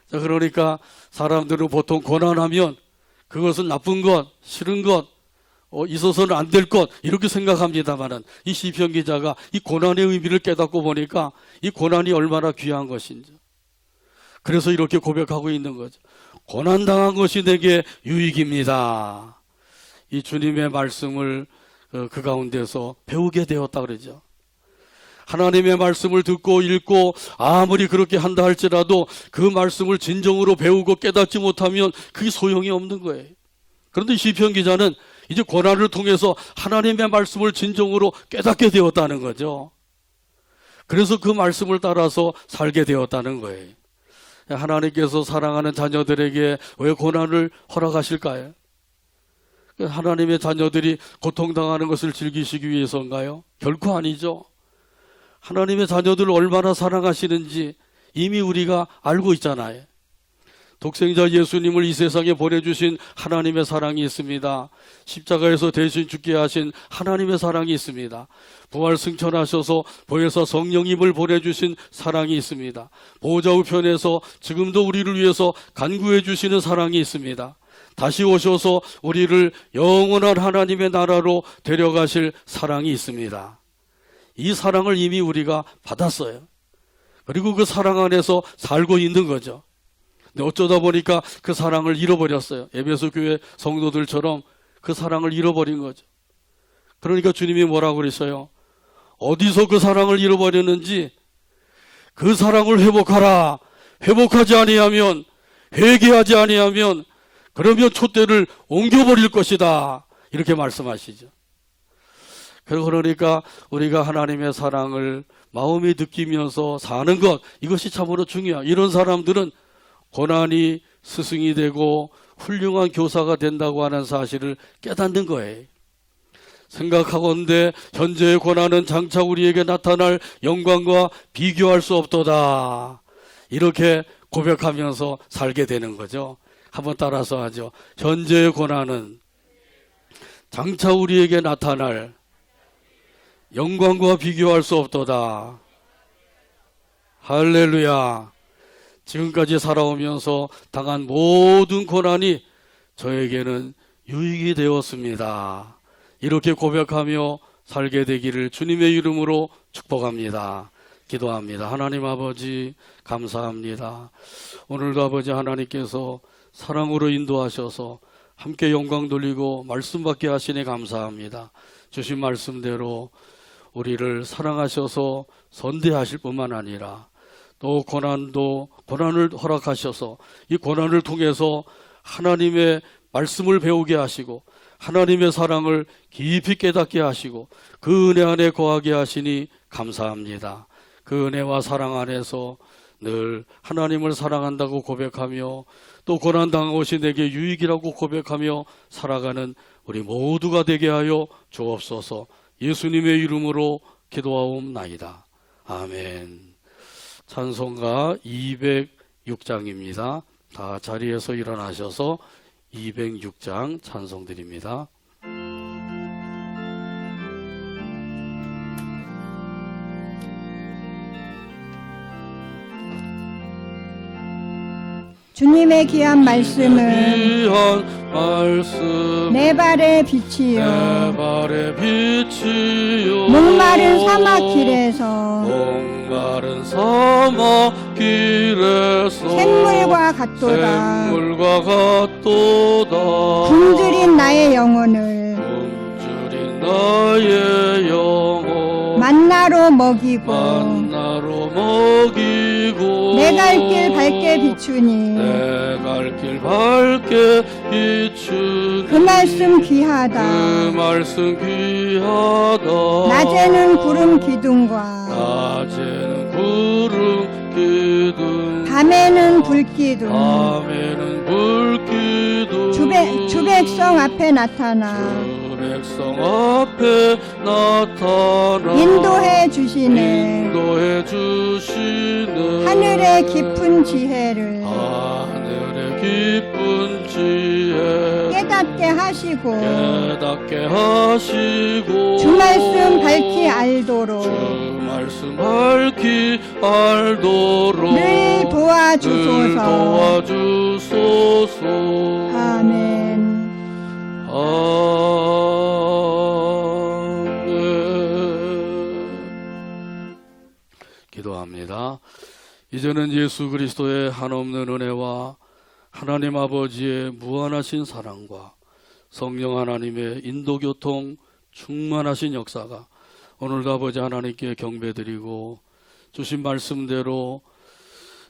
자, 그러니까 사람들은 보통 고난하면 그것은 나쁜 것, 싫은 것, 있어서는 안 될 것 이렇게 생각합니다만은 이 시편 기자가 이 고난의 의미를 깨닫고 보니까 이 고난이 얼마나 귀한 것인지. 그래서 이렇게 고백하고 있는 거죠. 고난당한 것이 내게 유익입니다. 이 주님의 말씀을 그 가운데서 배우게 되었다 그러죠. 하나님의 말씀을 듣고 읽고 아무리 그렇게 한다 할지라도 그 말씀을 진정으로 배우고 깨닫지 못하면 그게 소용이 없는 거예요. 그런데 시편 기자는 이제 고난을 통해서 하나님의 말씀을 진정으로 깨닫게 되었다는 거죠. 그래서 그 말씀을 따라서 살게 되었다는 거예요. 하나님께서 사랑하는 자녀들에게 왜 고난을 허락하실까요? 하나님의 자녀들이 고통당하는 것을 즐기시기 위해서인가요? 결코 아니죠. 하나님의 자녀들을 얼마나 사랑하시는지 이미 우리가 알고 있잖아요. 독생자 예수님을 이 세상에 보내주신 하나님의 사랑이 있습니다. 십자가에서 대신 죽게 하신 하나님의 사랑이 있습니다. 부활 승천하셔서 보혜사 성령님을 보내주신 사랑이 있습니다. 보호자 우편에서 지금도 우리를 위해서 간구해 주시는 사랑이 있습니다. 다시 오셔서 우리를 영원한 하나님의 나라로 데려가실 사랑이 있습니다. 이 사랑을 이미 우리가 받았어요. 그리고 그 사랑 안에서 살고 있는 거죠. 근데 어쩌다 보니까 그 사랑을 잃어버렸어요. 에베소 교회 성도들처럼 그 사랑을 잃어버린 거죠. 그러니까 주님이 뭐라고 그랬어요? 어디서 그 사랑을 잃어버렸는지 그 사랑을 회복하라. 회복하지 아니하면, 회개하지 아니하면 그러면 촛대를 옮겨버릴 것이다. 이렇게 말씀하시죠. 그러니까 우리가 하나님의 사랑을 마음이 느끼면서 사는 것, 이것이 참으로 중요해요. 이런 사람들은 고난이 스승이 되고 훌륭한 교사가 된다고 하는 사실을 깨닫는 거예요. 생각하건대 현재의 고난은 장차 우리에게 나타날 영광과 비교할 수 없도다. 이렇게 고백하면서 살게 되는 거죠. 한번 따라서 하죠. 현재의 고난은 장차 우리에게 나타날 영광과 비교할 수 없도다. 할렐루야. 지금까지 살아오면서 당한 모든 고난이 저에게는 유익이 되었습니다. 이렇게 고백하며 살게 되기를 주님의 이름으로 축복합니다. 기도합니다. 하나님 아버지 감사합니다. 오늘도 아버지 하나님께서 사랑으로 인도하셔서 함께 영광 돌리고 말씀 받게 하시니 감사합니다. 주신 말씀대로 우리를 사랑하셔서 선대하실 뿐만 아니라 또 고난을 허락하셔서 이 고난을 통해서 하나님의 말씀을 배우게 하시고 하나님의 사랑을 깊이 깨닫게 하시고 그 은혜 안에 거하게 하시니 감사합니다. 그 은혜와 사랑 안에서 늘 하나님을 사랑한다고 고백하며 또 고난당한 것이 내게 유익이라고 고백하며 살아가는 우리 모두가 되게 하여 주옵소서. 예수님의 이름으로 기도하옵나이다. 아멘. 찬송가 206장입니다. 다 자리에서 일어나셔서 206장 찬송 드립니다. 주님의 귀한 말씀은 귀한 말씀 내 발의 내 빛이요 발의 빛이요 목마른 사막길에서 목마른 사막길에서 샘물과 같도다. 샘물과 같도다. 굶주린 나의 영혼을 굶주린 나의 영혼 만나로 먹이고 만나로 먹이고 내 갈 길 밝게 비추니 내 갈 길 밝게 비추니 그 말씀 귀하다. 그 말씀 귀하다. 낮에는 구름 기둥과 낮에는 구름 기둥 밤에는 불기둥 밤에는 불기둥 주 백성 앞에 나타나 주 백성 앞에 나타나 인도해 주시네. 인도해 주시네. 하늘의 깊은 지혜를 하늘의 깊은 지혜 깨닫게 하시고 깨닫게 하시고 주 말씀 밝히 알도록 주 말씀 밝히 알도록 늘 늘 도와주소서. 도와주소서. 아멘. 아멘. 기도합니다. 이제는 예수 그리스도의 한없는 은혜와 하나님 아버지의 무한하신 사랑과 성령 하나님의 인도교통 충만하신 역사가 오늘도 아버지 하나님께 경배드리고 주신 말씀대로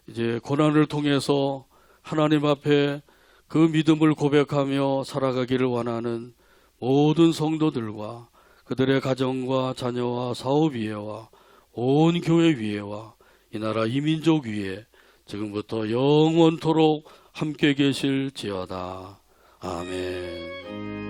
이제 고난을 통해서 하나님 앞에 그 믿음을 고백하며 살아가기를 원하는 모든 성도들과 그들의 가정과 자녀와 사업 위에와 온 교회 위에와 이 나라 이 민족 위에 지금부터 영원토록 함께 계실지어다. 아멘.